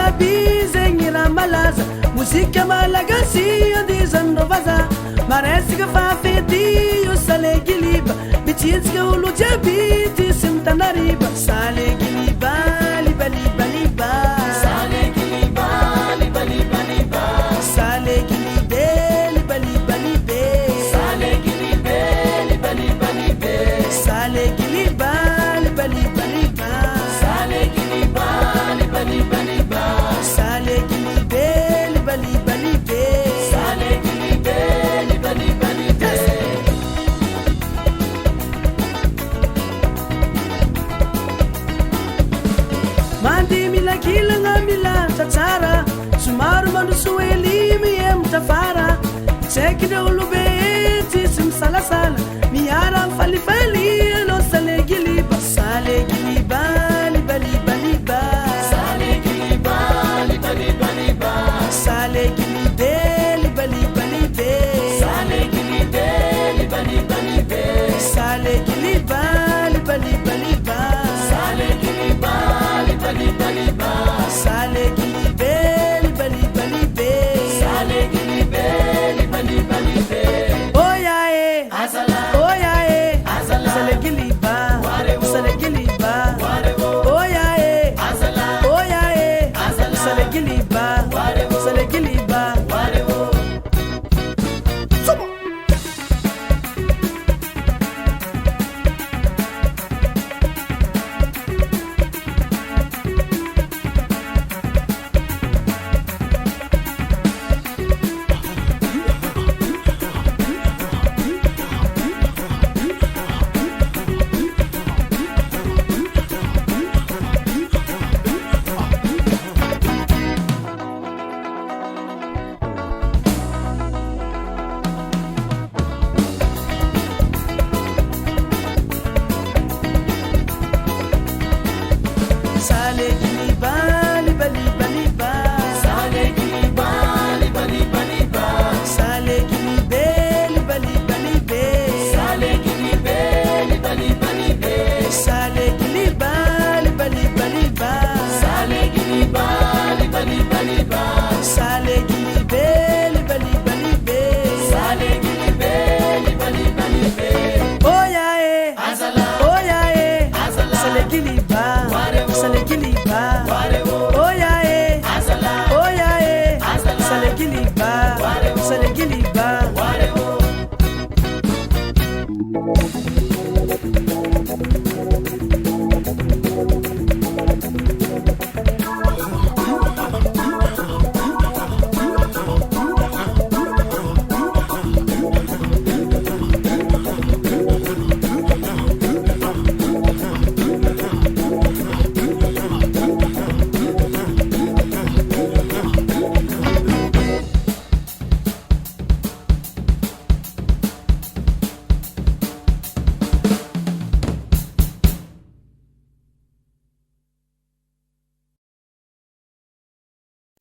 jiaby zegny raha malaza mozika malagasy andizan'ireo vazaha maresaka fa fety io salegiliba mitsitsika olo jiaby ty sy mitanariba salegiliba libalibaliba salegiliba libalibaliba salegilibe libalibalibe salegilibe libalibalibe salegiliba libalibaliba salegiliba libalibaliba salegilibe libalibalibe salegilibe libalibalibe mandi mila kilana mila tatsara sumaru mandusueli miem tafara sekide ulube tisim salasala miara fali fali lo salegiliba salegiliba libalibaliba salegiliba libalibaliba salegilibe libalibalibe salegilibe libalibalibe salegiliba libalibaliba salegiliba libalibaliba salegilibe libalibalibe salegilibe libalibalibe oya azala oya azala salegiliba salegiliba oya azala oya azala salegiliba salegiliba salegiliba libalibaliba salegiliba libalibaliba salegilibe libalibalibe salegilibe libalibalibe salegiliba libalibaliba salegiliba libalibaliba salegilibe libalibalibe salegilibe libalibalibe oya azala oya azala salegiliba salegiliba oya azala oya azala salegiliba salegiliba